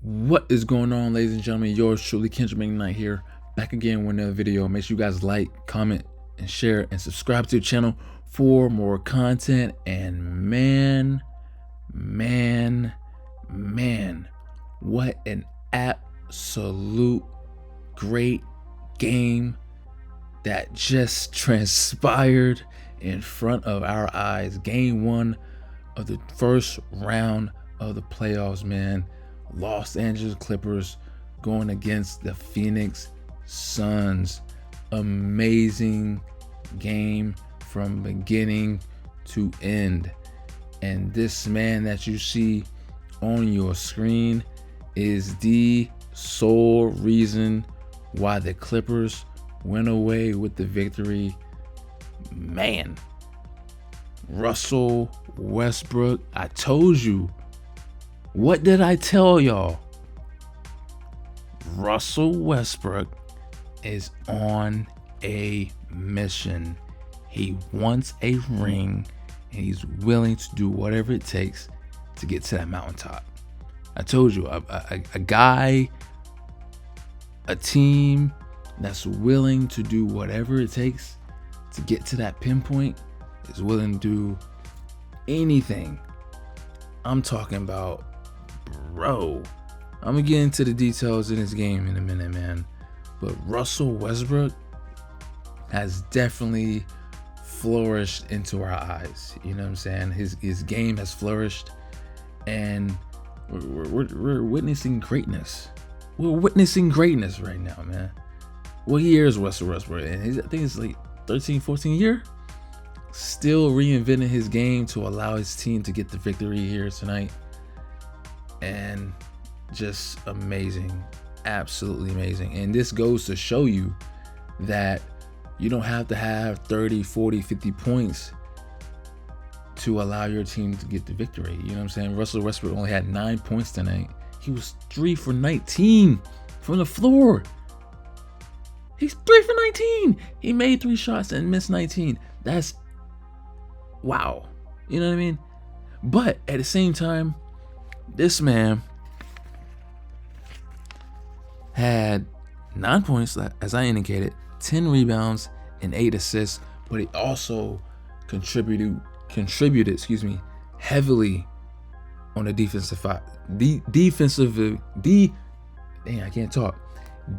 What is going on, ladies and gentlemen? Yours truly, Kendrick McKnight here, back again with another video. Make sure you guys like, comment, and share, and subscribe to the channel for more content. And man, what an absolute great game that just transpired in front of our eyes. Game 1 of the first round of the playoffs, man. Los Angeles Clippers going against the Phoenix Suns. Amazing game from beginning to end. And this man that you see on your screen is the sole reason why the Clippers went away with the victory. Man, Russell Westbrook, I told you. What did I tell y'all? Russell Westbrook is on a mission. He wants a ring, and he's willing to do whatever it takes to get to that mountaintop. I told you, a guy, a team that's willing to do whatever it takes to get to that pinpoint is willing to do anything. I'm talking about, bro. I'm gonna get into the details in this game in a minute, man. But Russell Westbrook has definitely flourished into our eyes. You know what I'm saying? His game has flourished, and we're witnessing greatness. We're witnessing greatness right now, man. What year is Russell Westbrook? And I think it's like 13, 14 year. Still reinventing his game to allow his team to get the victory here tonight. And just amazing, absolutely amazing. And this goes to show you that you don't have to have 30, 40, 50 points to allow your team to get the victory. You know what I'm saying? Russell Westbrook only had 9 points tonight. He was 3 for 19 from the floor. He's 3 for 19. He made 3 shots and missed 19. That's wow. You know what I mean? But at the same time, this man had 9 points, as I indicated, 10 rebounds and 8 assists, but he also contributed, heavily on the defensive side.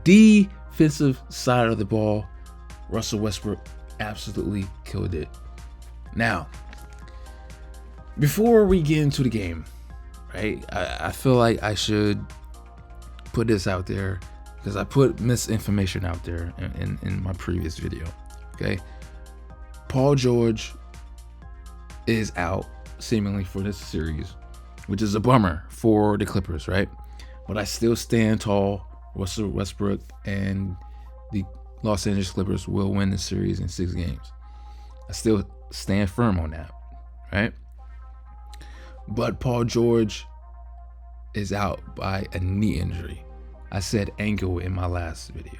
Defensive side of the ball. Russell Westbrook absolutely killed it. Now, before we get into the game, right, I feel like I should put this out there because I put misinformation out there in my previous video. Okay, Paul George is out seemingly for this series, which is a bummer for the Clippers, right? But I still stand tall. Russell Westbrook and the Los Angeles Clippers will win the series in 6 games. I still stand firm on that, right? But Paul George is out by a knee injury. I said ankle in my last video.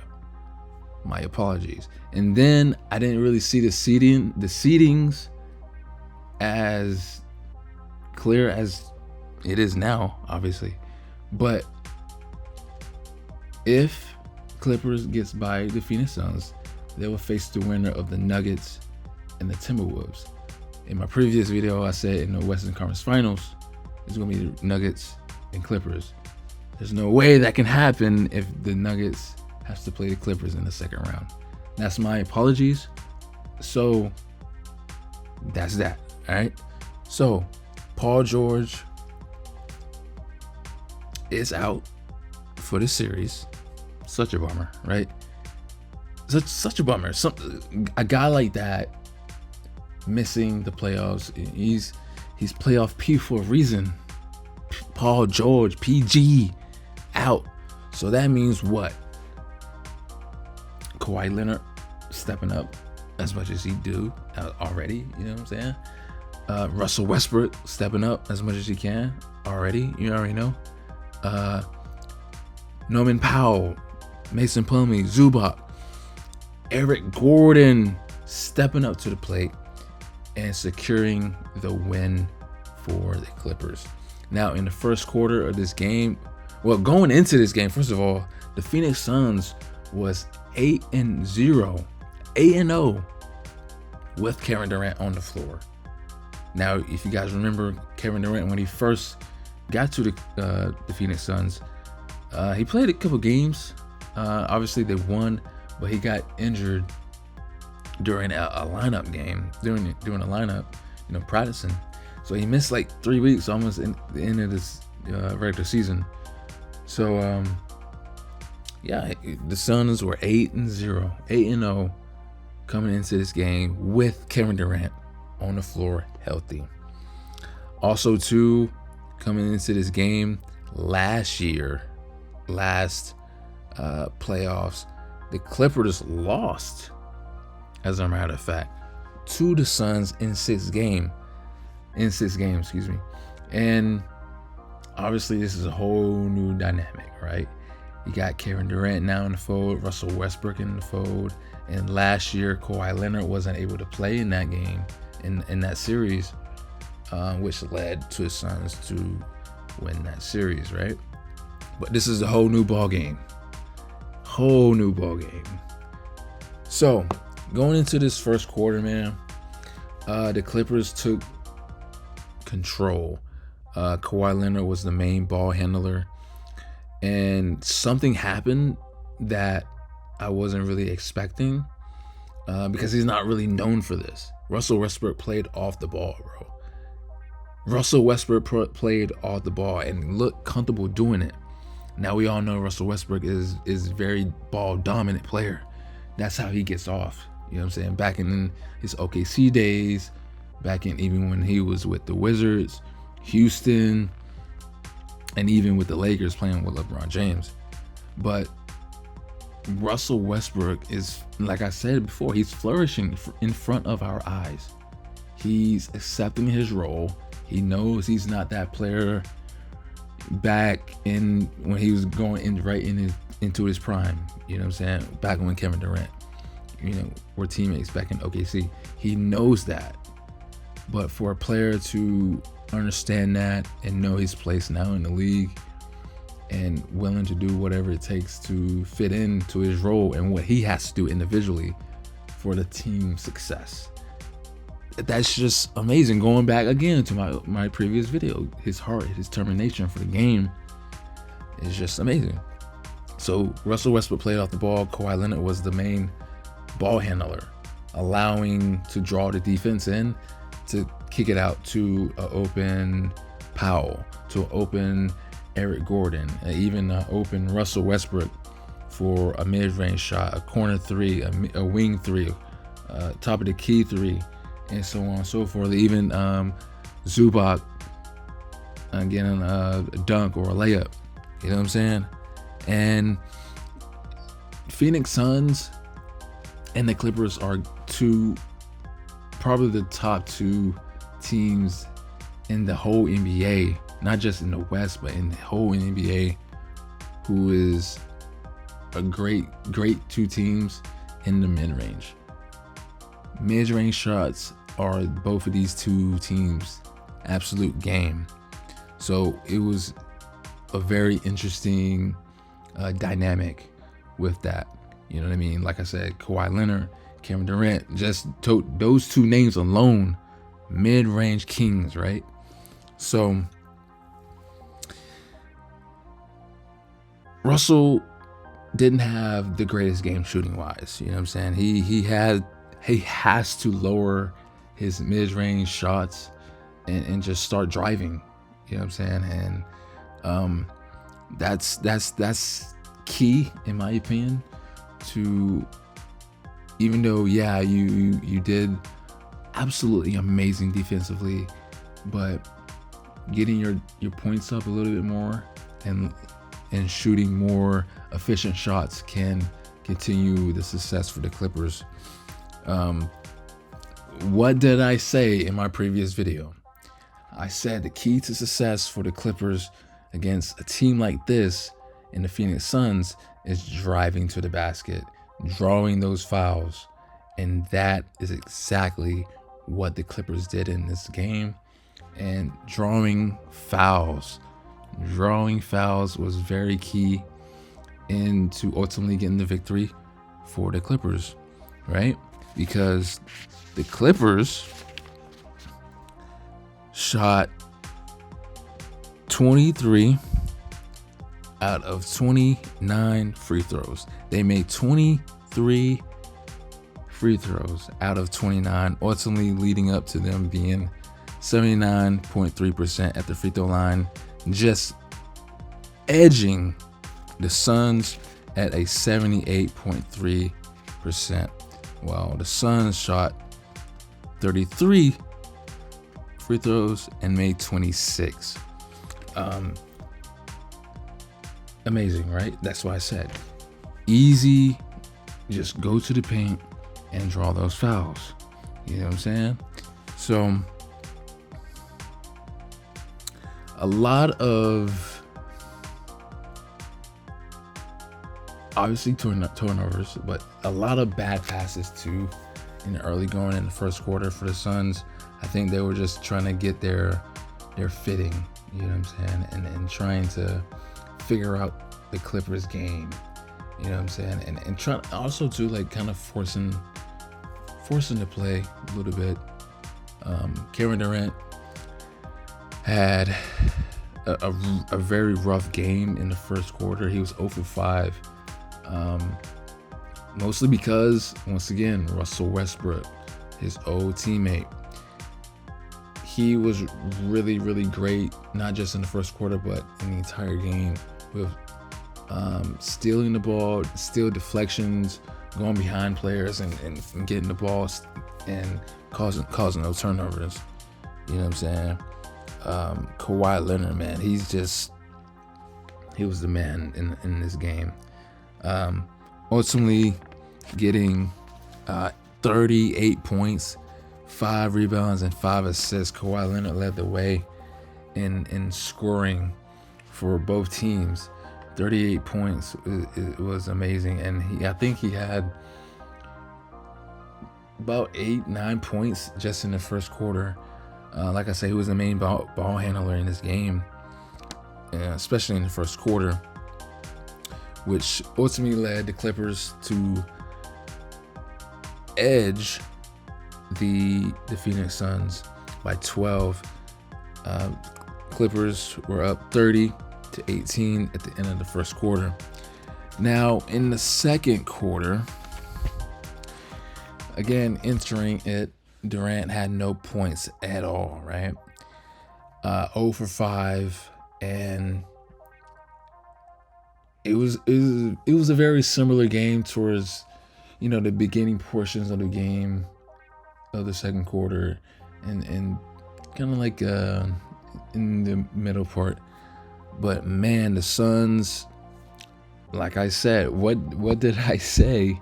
My apologies. And then I didn't really see the seedings as clear as it is now, obviously. But if Clippers gets by the Phoenix Suns, they will face the winner of the Nuggets and the Timberwolves. In my previous video, I said in the Western Conference Finals, it's going to be the Nuggets and Clippers. There's no way that can happen if the Nuggets have to play the Clippers in the second round. That's my apologies. So that's that. All right. So Paul George is out for the series. Such a bummer, right? Such a bummer. A guy like that missing the playoffs. He's playoff P for a reason. Paul George, PG, out. So that means what? Kawhi Leonard stepping up as much as he do already. You know what I'm saying? Russell Westbrook stepping up as much as he can already. You already know. Norman Powell, Mason Plumlee, Zubac, Eric Gordon stepping up to the plate and securing the win for the Clippers. Now, in the first quarter of this game, Well, going into this game, first of all, the Phoenix Suns was 8-0, 8-0 with Kevin Durant on the floor. Now, if you guys remember Kevin Durant when he first got to the Phoenix Suns, he played a couple games. Obviously, they won, but he got injured during a lineup game, during a lineup, practicing. So he missed like 3 weeks, almost in the end of this regular season. So the Suns were 8-0, 8-0 coming into this game with Kevin Durant on the floor healthy. Also, too, coming into this game last playoffs, the Clippers lost, as a matter of fact, to the Suns in six games, And obviously this is a whole new dynamic, right? You got Kevin Durant now in the fold, Russell Westbrook in the fold, and last year Kawhi Leonard wasn't able to play in that game, in that series, which led to the Suns to win that series, right? But this is a whole new ball game. So going into this first quarter, man, the Clippers took control. Kawhi Leonard was the main ball handler, and something happened that I wasn't really expecting, because he's not really known for this. Russell Westbrook played off the ball, bro. Played off the ball and looked comfortable doing it. Now we all know Russell Westbrook is very ball dominant player. That's how he gets off. You know what I'm saying? Back in his OKC days, even when he was with the Wizards, Houston, and even with the Lakers playing with LeBron James. But Russell Westbrook is, like I said before, he's flourishing in front of our eyes. He's accepting his role. He knows he's not that player back in when he was going into his prime. You know what I'm saying? Back when Kevin Durant, were teammates back in OKC. He knows that. But for a player to understand that and know his place now in the league and willing to do whatever it takes to fit into his role and what he has to do individually for the team success, that's just amazing. Going back again to my previous video, his heart, his determination for the game is just amazing. So Russell Westbrook played off the ball. Kawhi Leonard was the main ball handler, allowing to draw the defense in, to kick it out to an open Powell, to an open Eric Gordon, even an open Russell Westbrook for a mid-range shot, a corner three, a wing three, top of the key three, and so on and so forth. Even Zubac getting a dunk or a layup. You know what I'm saying? And Phoenix Suns and the Clippers are probably the top two teams in the whole NBA, not just in the West, but in the whole NBA, who is a great two teams in the mid-range. Mid-range shots are both of these two teams' absolute game. So it was a very interesting dynamic with that. You know what I mean? Like I said, Kawhi Leonard, Kevin Durant, just those two names alone, mid-range kings, right? So Russell didn't have the greatest game shooting wise. You know what I'm saying? He has to lower his mid-range shots and just start driving. You know what I'm saying? And that's key, in my opinion, to, even though you did absolutely amazing defensively, but getting your points up a little bit more and shooting more efficient shots can continue the success for the Clippers. What did I say in my previous video? I said the key to success for the Clippers against a team like this in the Phoenix Suns is driving to the basket, drawing those fouls. And that is exactly what the Clippers did in this game. And drawing fouls, drawing fouls was very key into ultimately getting the victory for the Clippers, right? Because the Clippers shot 23 out of 29 free throws. They made 23 free throws out of 29, ultimately leading up to them being 79.3% at the free throw line, just edging the Suns at a 78.3%. While the Suns shot 33 free throws and made 26. Amazing, right? That's why I said easy. Just go to the paint and draw those fouls. You know what I'm saying? So a lot of obviously turnovers, but a lot of bad passes too in the early going in the first quarter for the Suns. I think they were just trying to get their fitting, you know what I'm saying, and trying to figure out the Clippers game, you know what I'm saying, and trying also to like kind of forcing the play a little bit. Kevin Durant had a very rough game in the first quarter. He was 0 for 5, mostly because, once again, Russell Westbrook, his old teammate, he was really, really great, not just in the first quarter, but in the entire game, with stealing the ball, steal deflections, going behind players, and getting the ball and causing those turnovers. You know what I'm saying? Kawhi Leonard, man, he was the man in this game. Ultimately getting 38 points, 5 rebounds, and 5 assists. Kawhi Leonard led the way in scoring for both teams. 38 points, it was amazing. And I think he had about 8-9 points just in the first quarter. Like I say, he was the main ball handler in this game, especially in the first quarter, which ultimately led the Clippers to edge the Phoenix Suns by 12. Clippers were up 30-18 at the end of the first quarter. Now, in the second quarter, again, entering it, Durant had no points at all, right? 0 for 5, and it was a very similar game towards, the beginning portions of the game of the second quarter, and kind of like in the middle part. But man, the Suns, like I said, what did I say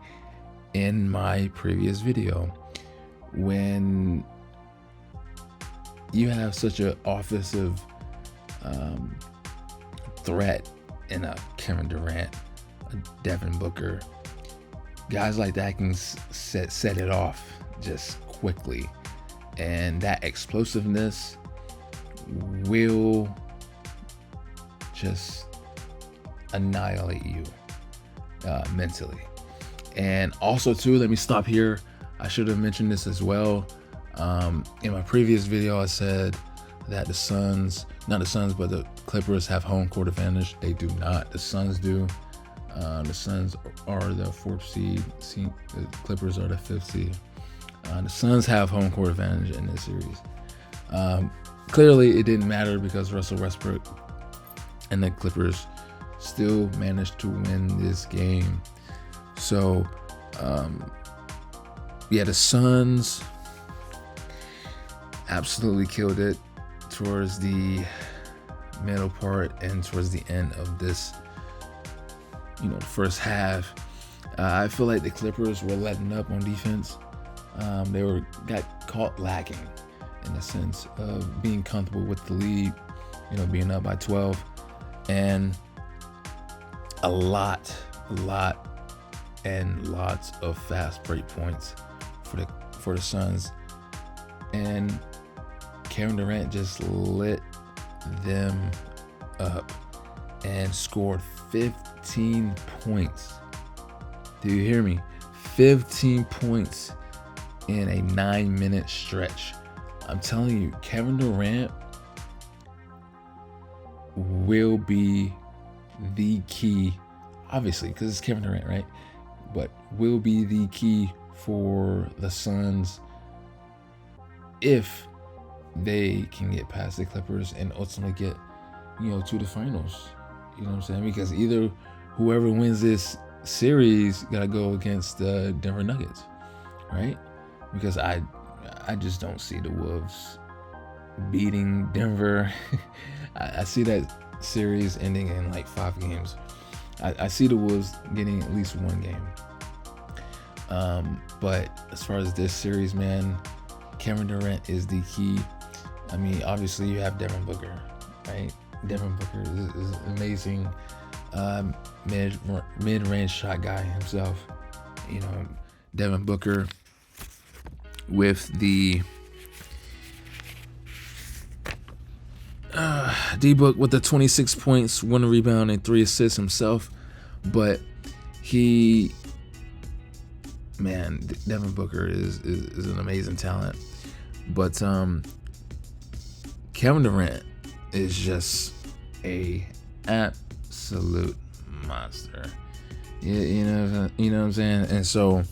in my previous video? When you have such an offensive threat in a Kevin Durant, a Devin Booker, guys like that can set it off just quickly, and that explosiveness will just annihilate you mentally. And also too, let me stop here. I should have mentioned this as well. In my previous video, I said that the Clippers have home court advantage. They do not. The Suns do. The Suns are the 4th seed. The Clippers are the 5th seed. The Suns have home court advantage in this series. Clearly, it didn't matter because Russell Westbrook and the Clippers still managed to win this game. So, the Suns absolutely killed it towards the middle part and towards the end of this, the first half. I feel like the Clippers were letting up on defense. They got caught lacking in the sense of being comfortable with the lead, being up by 12, and lots of fast break points for the Suns, and Kevin Durant just lit them up and scored 15 points. Do you hear me? 15 points in a 9-minute stretch. I'm telling you, Kevin Durant will be the key, obviously, because it's Kevin Durant, right? But will be the key for the Suns if they can get past the Clippers and ultimately get, to the finals. You know what I'm saying? Because either whoever wins this series gotta go against the Denver Nuggets, right? Because I just don't see the Wolves beating Denver. I see that series ending in like 5 games. I see the Wolves getting at least 1 game. But as far as this series, man, Kevin Durant is the key. I mean, obviously you have Devin Booker, right? Devin Booker is amazing. Mid-range shot guy himself. Devin Booker with the D-Book with the 26 points, 1 rebound, and 3 assists himself. But Devin Booker is an amazing talent. But Kevin Durant is just a absolute monster. You know what I'm saying? And so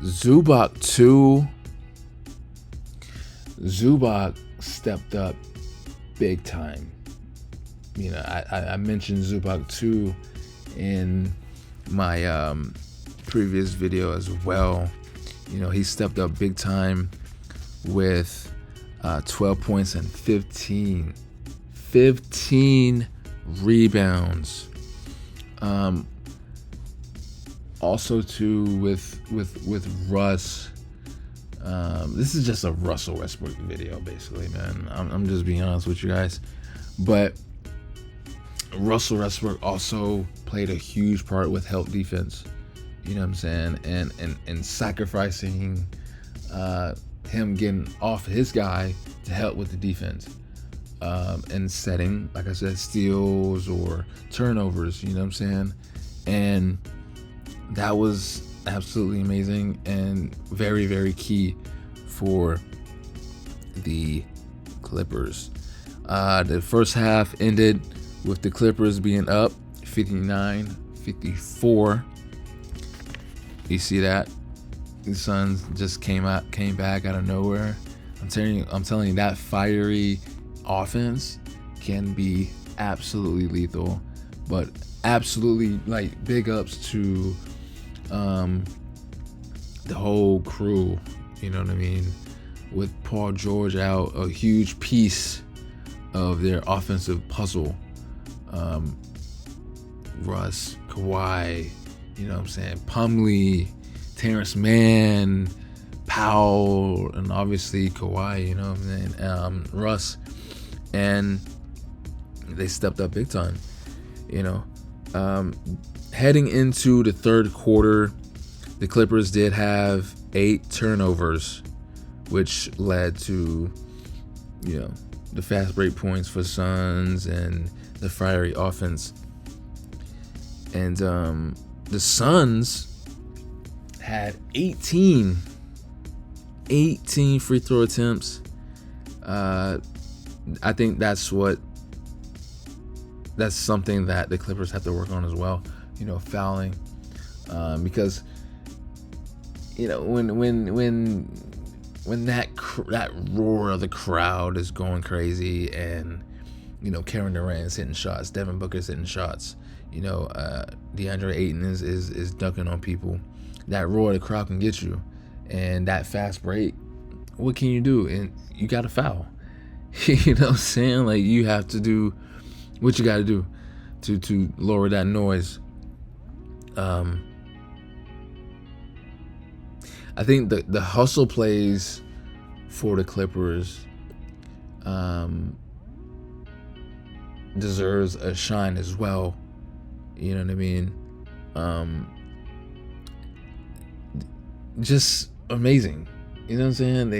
Zubac stepped up big time. I mentioned Zubac 2 in my previous video as well. He stepped up big time with 12 points and 15 rebounds. Also too with Russ. This is just a Russell Westbrook video, basically, man. I'm just being honest with you guys. But Russell Westbrook also played a huge part with help defense. You know what I'm saying? And sacrificing him getting off his guy to help with the defense. And setting, like I said, steals or turnovers, you know what I'm saying? And that was absolutely amazing and very, very key for the Clippers. The first half ended with the Clippers being up 59-54. You see that? The Suns just came back out of nowhere. I'm telling you, that fiery offense can be absolutely lethal. But absolutely, like, big ups to the whole crew, you know what I mean? With Paul George out, a huge piece of their offensive puzzle. Russ, Kawhi, you know what I'm saying? Plumlee, Terrence Mann, Powell, and obviously Kawhi, you know what I'm saying? Russ. And they stepped up big time, heading into the third quarter, the Clippers did have 8 turnovers, which led to, the fast break points for Suns and the fiery offense. And the Suns had 18 free throw attempts. I think that's something that the Clippers have to work on as well. Fouling, because when that roar of the crowd is going crazy, and Kevin Durant's hitting shots, Devin Booker's hitting shots, DeAndre Ayton is dunking on people. That roar of the crowd can get you, and that fast break, what can you do? And you got to foul. You know what I'm saying? Like, you have to do what you got to do to lower that noise. I think the hustle plays for the Clippers deserves a shine as well. You know what I mean? Just amazing. You know what I'm saying?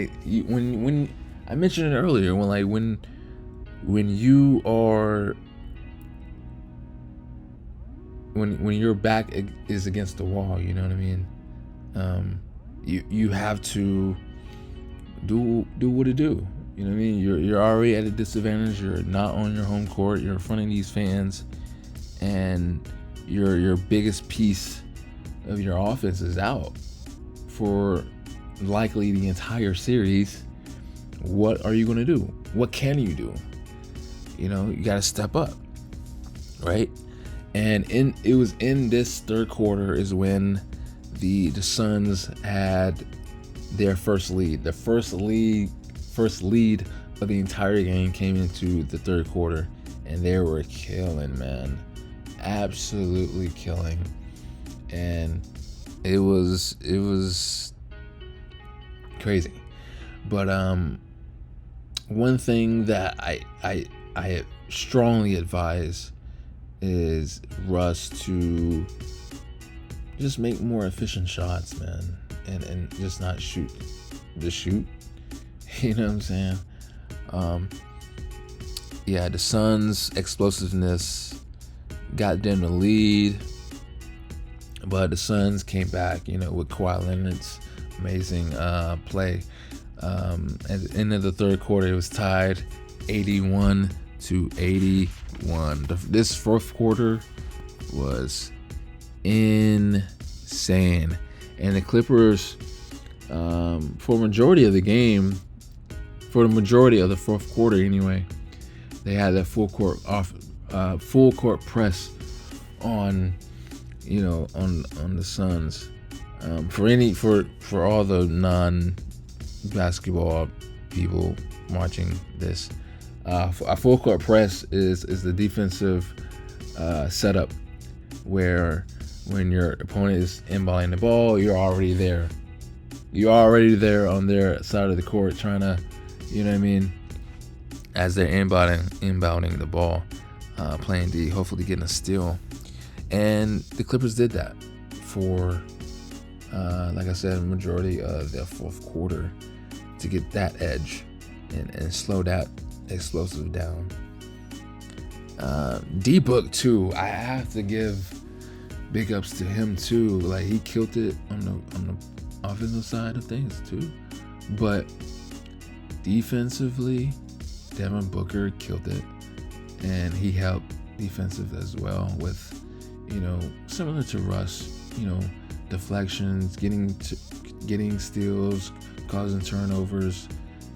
When I mentioned it earlier, when when you are when your back is against the wall, you know what I mean? You have to do what it do. You know what I mean? You're already at a disadvantage. You're not on your home court. You're in front of these fans, and your biggest piece of your offense is out for likely the entire series. What are you going to do? What can you do? You know, you got to step up, right? And it was in this third quarter is when the Suns had their first lead. The first lead of the entire game came into the third quarter, and they were killing, man. Absolutely killing. And it was crazy. But one thing that I strongly advise is Russ to just make more efficient shots, man, and just not shoot. You know what I'm saying? Yeah, the Suns' explosiveness got them the lead, but the Suns came back, you know, with Kawhi Leonard's amazing play. At the end of the third quarter, it was tied 81-81. This fourth quarter was insane, and the Clippers, for majority of the game, for the majority of the fourth quarter anyway, they had that full court press on, you know, on the Suns. For all the non-basketball people watching this, a full court press is the defensive setup where when your opponent is inbounding the ball, you're already there. You're already there on their side of the court trying to, you know what I mean, as they're inbounding the ball, playing D, hopefully getting a steal. And the Clippers did that for, like I said, the majority of the fourth quarter to get that edge and slow that explosive down. D-Book too, I have to give big ups to him too. Like, he killed it on the offensive side of things too, but defensively, Devin Booker killed it, and he helped defensive as well with, you know, similar to Russ, you know, deflections, getting steals, causing turnovers,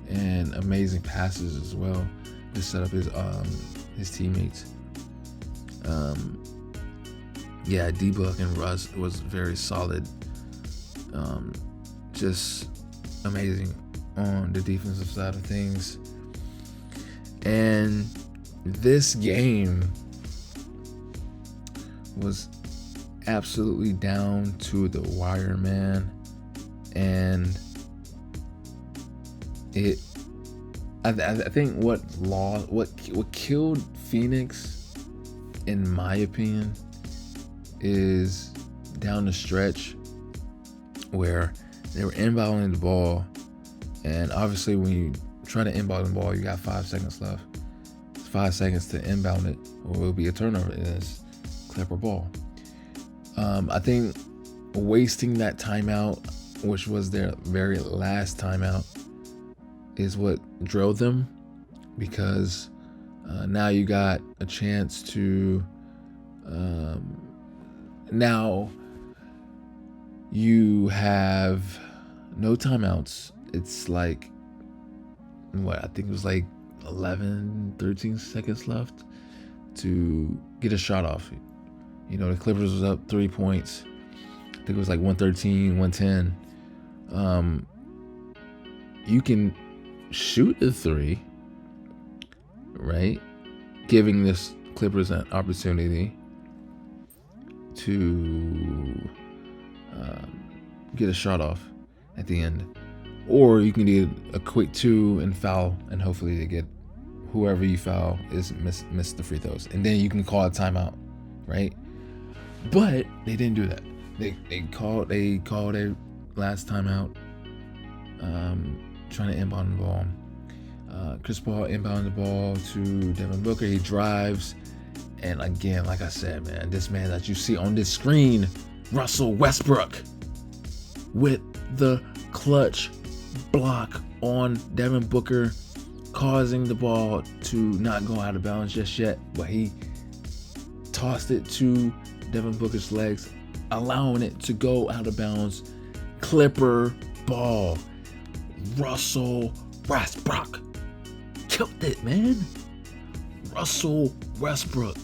and amazing passes as well to set up his teammates. Yeah, D-Book and Russ was very solid. Just amazing on the defensive side of things. And this game was absolutely down to the wire, man. And I think what killed Phoenix, in my opinion, is down the stretch where they were inbounding the ball, and obviously when you try to inbound the ball, you got 5 seconds left. It's 5 seconds to inbound it, or it'll be a turnover. It's Clipper ball. I think wasting that timeout, which was their very last timeout, is what drove them, because now you got a chance to now you have no timeouts. It's like, I think it was like 13 seconds left to get a shot off. You know, the Clippers was up 3 points. I think it was like 113, 110. You can shoot a three, right? Giving this Clippers an opportunity to get a shot off at the end. Or you can get a quick 2 and foul, and hopefully they get whoever you foul is miss the free throws, and then you can call a timeout, right? But they didn't do that. They called a last timeout, trying to inbound the ball. Chris Paul inbound the ball to Devin Booker. He drives. And again, like I said, man, this man that you see on this screen, Russell Westbrook, with the clutch block on Devin Booker, causing the ball to not go out of bounds just yet. But he tossed it to Devin Booker's legs, allowing it to go out of bounds. Clipper ball. Russell Westbrook killed it, man. Russell Westbrook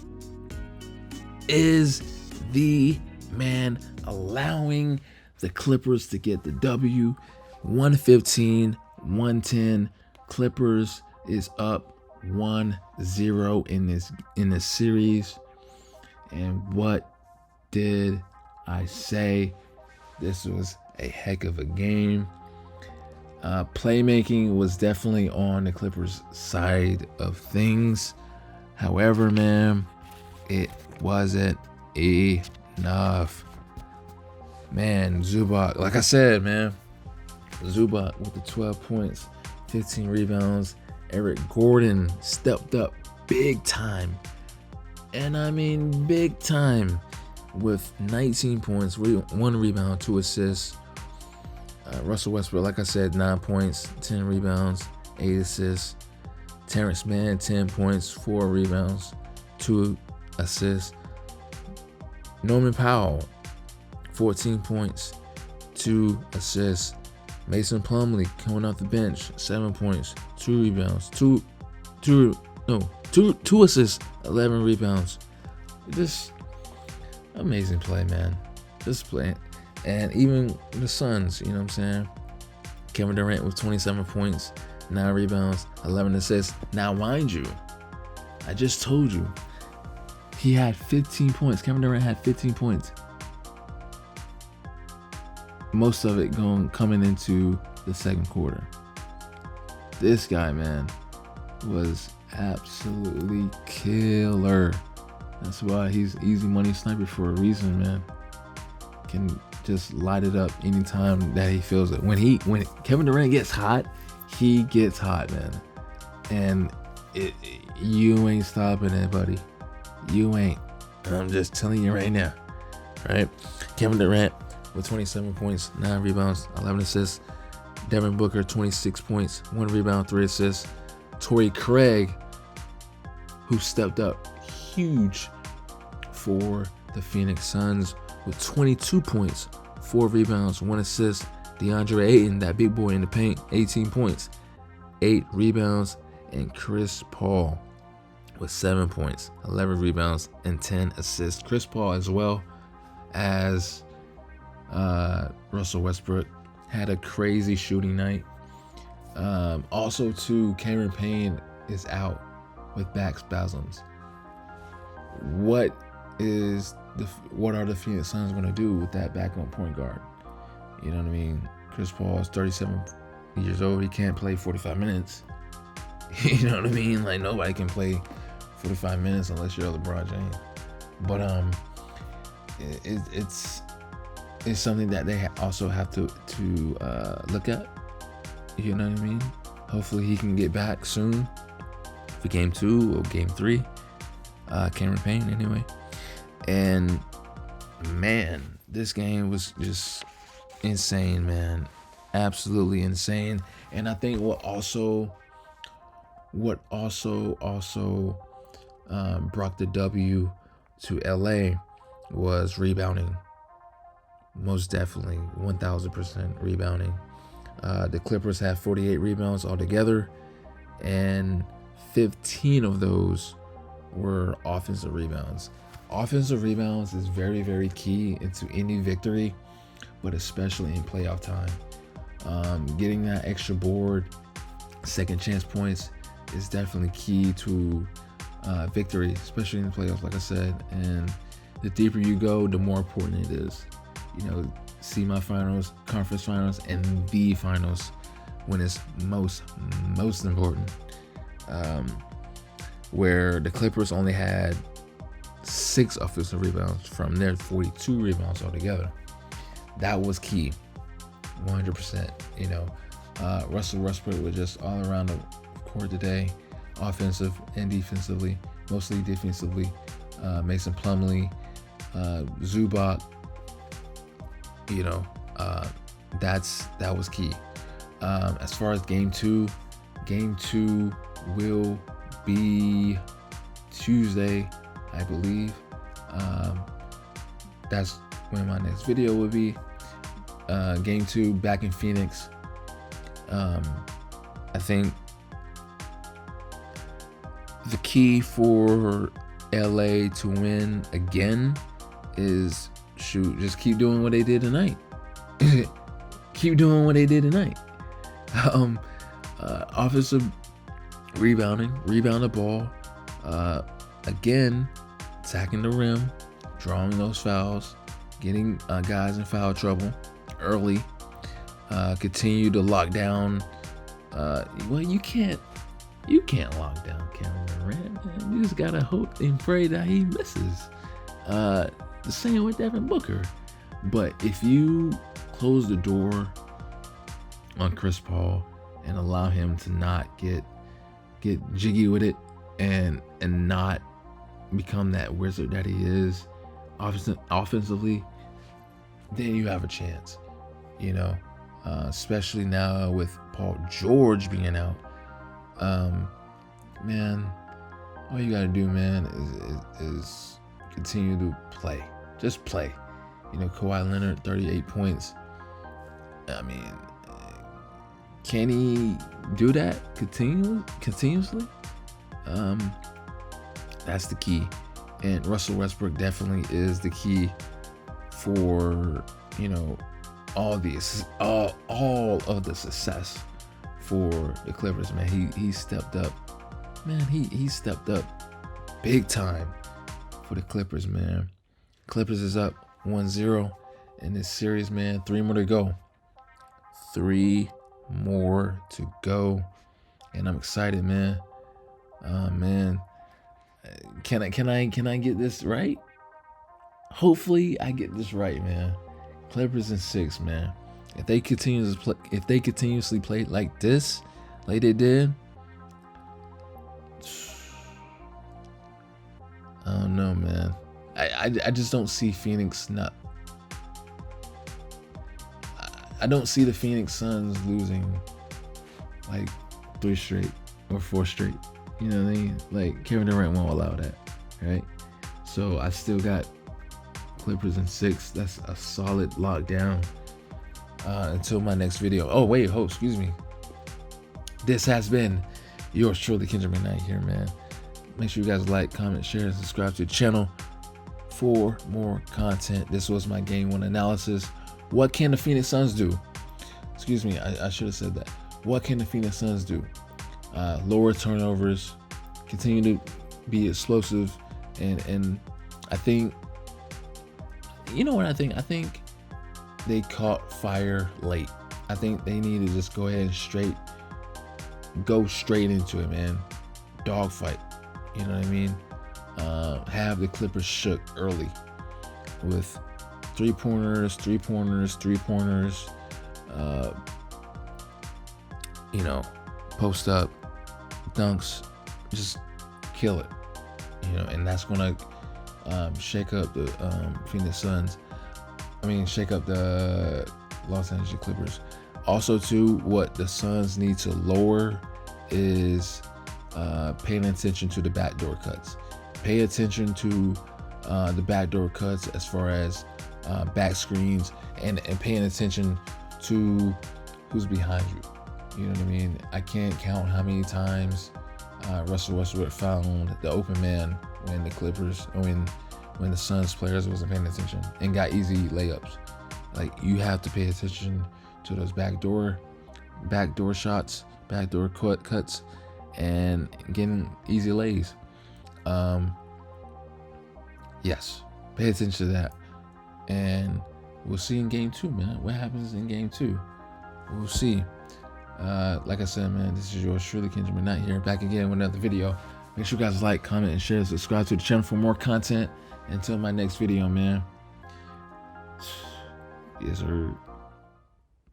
is the man, allowing the Clippers to get the W. 115-110. Clippers is up 1-0 in this series. And what did I say? This was a heck of a game. Playmaking was definitely on the Clippers' side of things. However, man, it wasn't enough. Man, Zubac, like I said, man, Zubac with the 12 points, 15 rebounds. Eric Gordon stepped up big time. And I mean big time, with 19 points, 1 rebound, 2 assists. Russell Westbrook, like I said, 9 points, 10 rebounds, 8 assists. Terrence Mann, 10 points, 4 rebounds, 2 assists. Norman Powell, 14 points, 2 assists. Mason Plumlee coming off the bench, 7 points, 2 rebounds, 2 assists, 11 rebounds. Just amazing play, man. Just playing. And even the Suns, you know what I'm saying? Kevin Durant with 27 points, 9 rebounds, 11 assists. Now, mind you, I just told you, he had 15 points. Kevin Durant had 15 points. Most of it coming into the second quarter. This guy, man, was absolutely killer. That's why he's easy money sniper for a reason, man. Can just light it up anytime that he feels it. When Kevin Durant gets hot, he gets hot, man. And you ain't stopping it, buddy. You ain't. I'm just telling you right now. Right? Kevin Durant with 27 points, 9 rebounds, 11 assists. Devin Booker, 26 points, 1 rebound, 3 assists. Torrey Craig, who stepped up huge for the Phoenix Suns with 22 points, 4 rebounds, 1 assist. DeAndre Ayton, that big boy in the paint, 18 points, 8 rebounds. And Chris Paul with 7 points, 11 rebounds, and 10 assists. Chris Paul, as well as Russell Westbrook, had a crazy shooting night. Also, too, Cameron Payne is out with back spasms. What are the Phoenix Suns going to do with that backup point guard? You know what I mean? Chris Paul is 37 years old. He can't play 45 minutes. You know what I mean? Like, nobody can play 45 minutes unless you're LeBron James. But it's something that they also have to look at. You know what I mean? Hopefully he can get back soon for game 2 or game 3. Cameron Payne, anyway. And man, this game was just insane, man. Absolutely insane. And I think what also brought the W to LA was rebounding. Most definitely, 1000% rebounding. The Clippers had 48 rebounds altogether, and 15 of those were offensive rebounds. Offensive rebounds is very, very key into any victory, but especially in playoff time. Getting that extra board, second chance points is definitely key to victory, especially in the playoffs, like I said. And the deeper you go, the more important it is. You know, semifinals, conference finals, and the finals when it's most important. Where the Clippers only had 6 offensive rebounds from their 42 rebounds altogether. That was key, 100%. You know, Russell Westbrook was just all around, of report today, offensive and defensively, mostly defensively. Mason Plumlee, Zubac, that was key. As far as game two will be Tuesday, I believe. That's when my next video will be. Game two back in Phoenix. I think the key for LA to win again is just keep doing what they did tonight. Keep doing what they did tonight. Offensive rebound the ball, again, attacking the rim, drawing those fouls, getting guys in foul trouble early. Continue to lock down. Well, you can't lock down Kevin Durant, man. You just gotta hope and pray that he misses. The same with Devin Booker. But if you close the door on Chris Paul and allow him to not get jiggy with it and not become that wizard that he is offensively, then you have a chance, especially now with Paul George being out. Man, all you gotta do, man, is continue to play. Just play. Kawhi Leonard, 38 points. I mean, can he do that continuously? That's the key. And Russell Westbrook definitely is the key for, all of the success for the Clippers, man. He stepped up. Man, he stepped up big time for the Clippers, man. Clippers is up 1-0 in this series, man. 3 more to go. 3 more to go. And I'm excited, man. Man. Can I get this right? Hopefully I get this right, man. Clippers in 6, man. If they continuously play like this, like they did, I don't know, man. I just don't see Phoenix I don't see the Phoenix Suns losing like 3 straight or 4 straight. You know what I mean? Like, Kevin Durant won't allow that, right? So I still got Clippers in 6. That's a solid lockdown until my next video. Excuse me. This has been yours truly, Kendrick McKnight here, man. Make sure you guys like, comment, share, and subscribe to the channel for more content. This was my Game 1 analysis. What can the Phoenix Suns do? Excuse me, I should have said that. What can the Phoenix Suns do? Lower turnovers, continue to be explosive, and I think, I think they caught fire late. I think they need to just go ahead and go straight into it, man. Dogfight, you know what I mean? Have the Clippers shook early with three-pointers, post up, dunks, just kill it, and that's gonna shake up the Phoenix Suns. Shake up the Los Angeles Clippers. Also, too, what the Suns need to lower is paying attention to the backdoor cuts. Pay attention to the backdoor cuts as far as back screens and paying attention to who's behind you. You know what I mean? I can't count how many times Russell Westbrook found the open man when the Suns players wasn't paying attention and got easy layups. Like, you have to pay attention to those backdoor shots, backdoor cuts, and getting easy lays. Yes, pay attention to that. And we'll see in game 2, man. What happens in game 2? We'll see. Like I said, man, this is yours truly, Kendrick McKnight here, back again with another video. Make sure you guys like, comment, and share, subscribe to the channel for more content. Until my next video, man. Yes, sir.